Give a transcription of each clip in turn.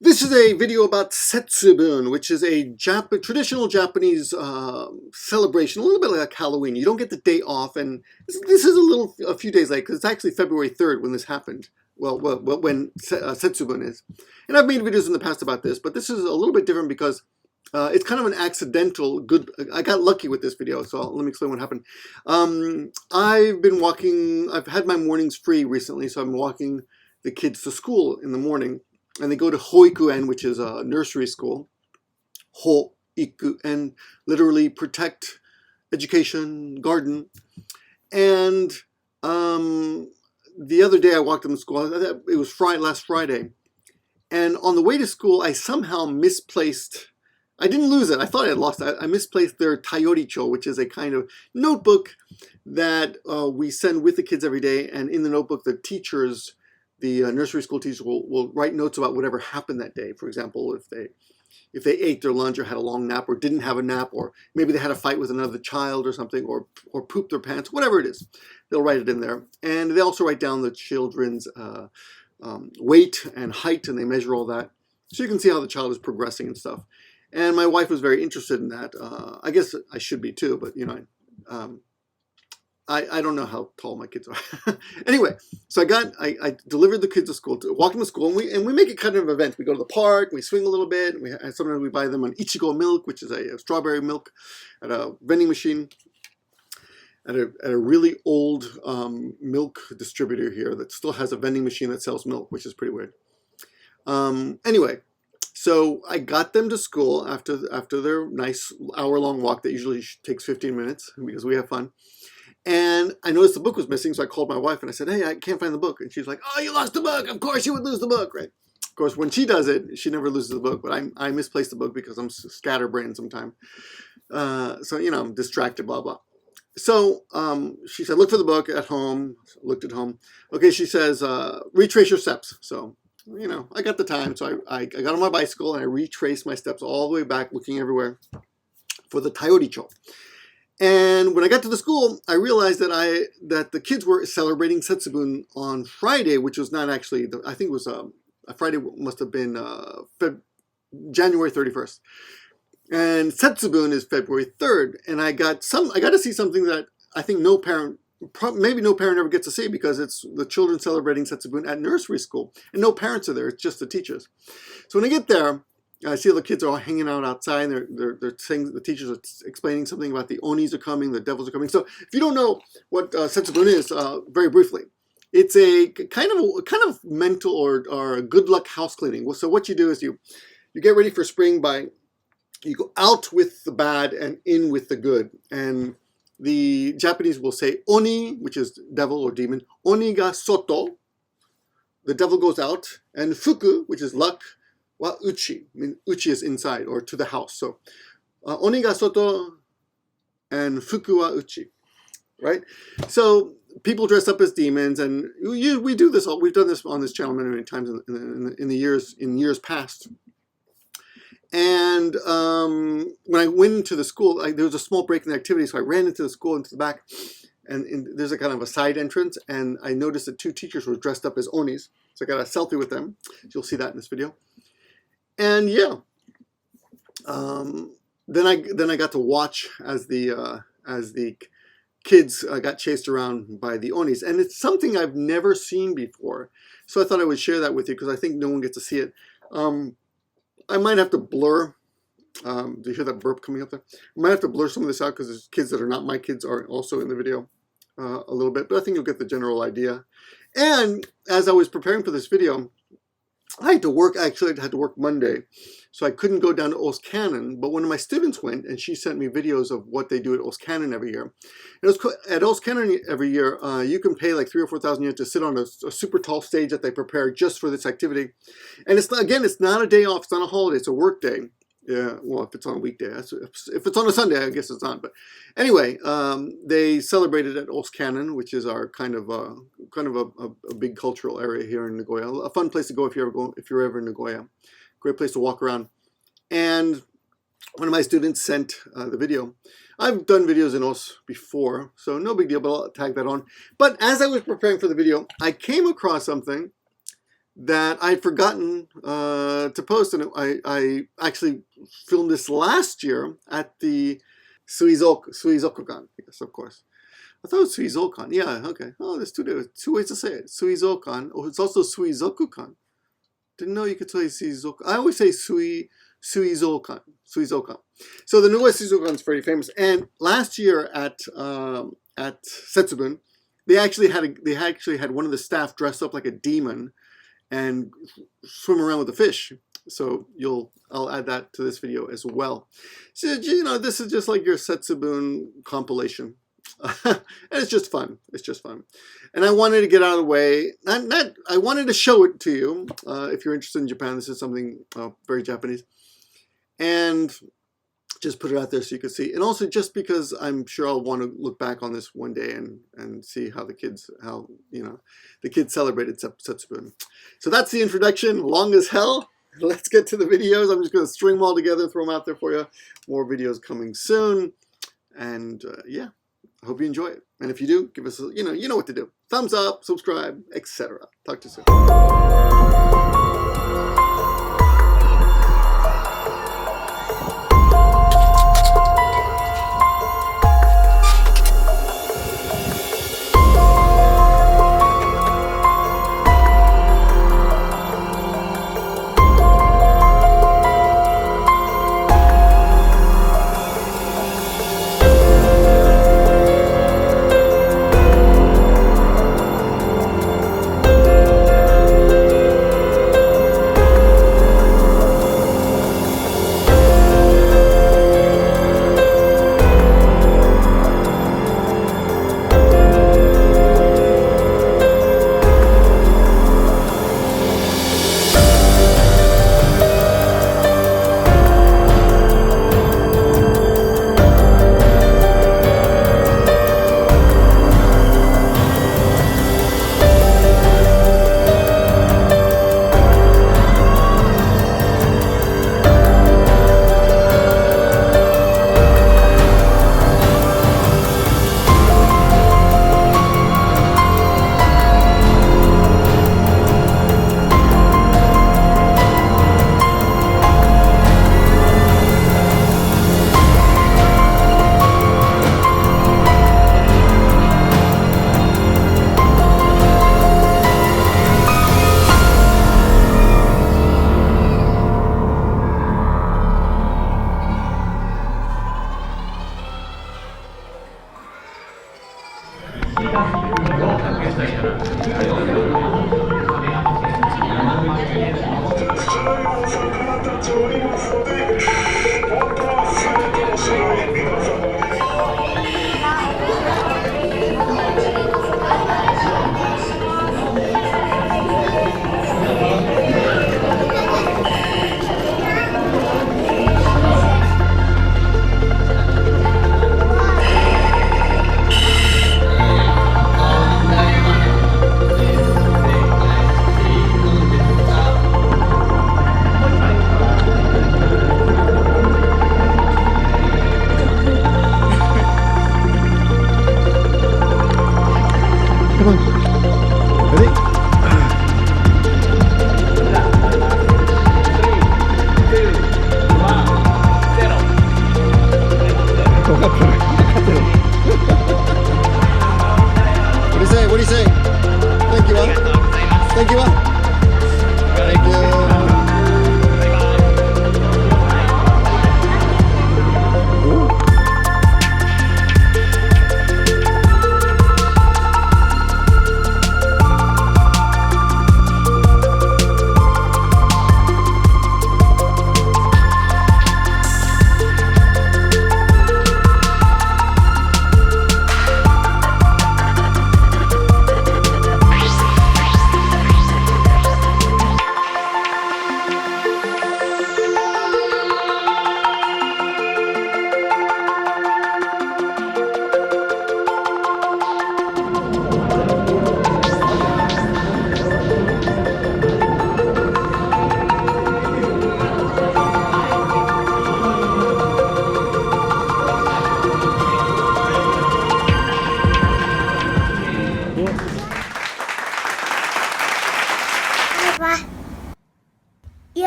This is a video about Setsubun, which is a traditional Japanese celebration, a little bit like Halloween. You don't get the day off, and this is a few days late because it's actually February 3rd when this happened. Well, when Setsubun is. And I've made videos in the past about this, but this is a little bit different because it's kind of an accidental I got lucky with this video, so let me explain what happened. I've been walking, I've had my mornings free recently, so I'm walking the kids to school in the morning. And they go to Hoikuen, which is a nursery school. Hoiku, and literally protect, education, garden. And the other day I walked them to school. It was last Friday. And on the way to school, I somehow misplaced. I didn't lose it. I thought I had lost it. I misplaced their Tayoricho, which is a kind of notebook that we send with the kids every day. And in the notebook, the teachers, the nursery school teacher will write notes about whatever happened that day. For example, if they ate their lunch or had a long nap or didn't have a nap, or maybe they had a fight with another child or something, or pooped their pants, whatever it is, they'll write it in there. And they also write down the children's weight and height, and they measure all that. So you can see how the child is progressing and stuff. And my wife was very interested in that. I guess I should be too, but you know, I don't know how tall my kids are. Anyway, so I delivered the kids to school, walk them to school, and we make it kind of an event. We go to the park, we swing a little bit, and sometimes we buy them an Ichigo milk, which is a strawberry milk, at a vending machine, at a really old milk distributor here that still has a vending machine that sells milk, which is pretty weird. Anyway, so I got them to school after their nice hour-long walk that usually takes 15 minutes because we have fun. And I noticed the book was missing, so I called my wife and I said, "Hey, I can't find the book." And she's like, "Oh, you lost the book. Of course you would lose the book, right?" Of course, when she does it, she never loses the book, but I misplaced the book because I'm scatterbrained sometimes. So, you know, I'm distracted, blah, blah. So she said, "Look for the book at home." Looked at home. Okay, she says, "Retrace your steps." So, you know, I got the time. So I got on my bicycle and I retraced my steps all the way back, looking everywhere for the Tayoricho. And when I got to the school, I realized that the kids were celebrating Setsubun on Friday, which was not actually, I think it was a Friday, must have been January 31st. And Setsubun is February 3rd. And I got to see something that I think maybe no parent ever gets to see, because it's the children celebrating Setsubun at nursery school. And no parents are there, it's just the teachers. So when I get there, I see all the kids are all hanging out outside, and they're saying, the teachers are explaining something about the Onis are coming, the devils are coming. So if you don't know what Setsubun is, very briefly, it's a kind of mental or good luck house cleaning. So what you do is you get ready for spring by, you go out with the bad and in with the good. And the Japanese will say Oni, which is devil or demon. Oni ga soto, the devil goes out, and Fuku, which is luck, wa uchi. I mean, uchi is inside or to the house. So Oni ga soto and Fuku wa uchi, right? So people dress up as demons, and we do this. We've done this on this channel many times in years past. And when I went into the school, there was a small break in the activity, so I ran into the school, into the back, and there's a kind of a side entrance, and I noticed that two teachers were dressed up as Onis. So I got a selfie with them. You'll see that in this video. And yeah, then I got to watch as the kids got chased around by the Onis, and it's something I've never seen before. So I thought I would share that with you because I think no one gets to see it. I might have to blur. Do you hear that burp coming up there? I might have to blur some of this out because there's kids that are not my kids are also in the video a little bit, but I think you'll get the general idea. And as I was preparing for this video, I had to work. Actually, I had to work Monday, so I couldn't go down to Oskanen. But one of my students went, and she sent me videos of what they do at Oskanen every year. And at Oskanen every year, you can pay like 3,000 or 4,000 yen to sit on a super tall stage that they prepare just for this activity. And it's not a day off. It's not a holiday. It's a work day. Yeah, well, if it's on a weekday, if it's on a Sunday, I guess it's not. But anyway, they celebrated at Oskanen, which is our kind of a big cultural area here in Nagoya. A fun place to go if you're ever in Nagoya. Great place to walk around. And one of my students sent the video. I've done videos in Os before, so no big deal, but I'll tag that on. But as I was preparing for the video, I came across something that I'd forgotten to post, and I actually filmed this last year at the Suizokukan. Yes, of course. I thought it was Suizokan. Yeah, okay. Oh, there's two ways to say it. Suizokan. Oh, it's also Suizokukan. Didn't know you could say Suizoku. I always say Suizokan. So the new Suizokan is very famous. And last year at Setsubun, they actually had one of the staff dressed up like a demon and swim around with the fish. So I'll add that to this video as well. So this is just like your Setsubun compilation. And it's just fun. It's just fun. And I wanted to get out of the way. I wanted to show it to you. If you're interested in Japan, this is something very Japanese. And just put it out there so you can see. And also just because I'm sure I'll want to look back on this one day and see how the kids celebrated Setsubun. So that's the introduction, long as hell. Let's get to the videos. I'm just going to string them all together, throw them out there for you. More videos coming soon. And yeah, I hope you enjoy it. And if you do, give us you know what to do. Thumbs up, subscribe, etc. Talk to you soon.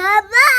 Bye-bye.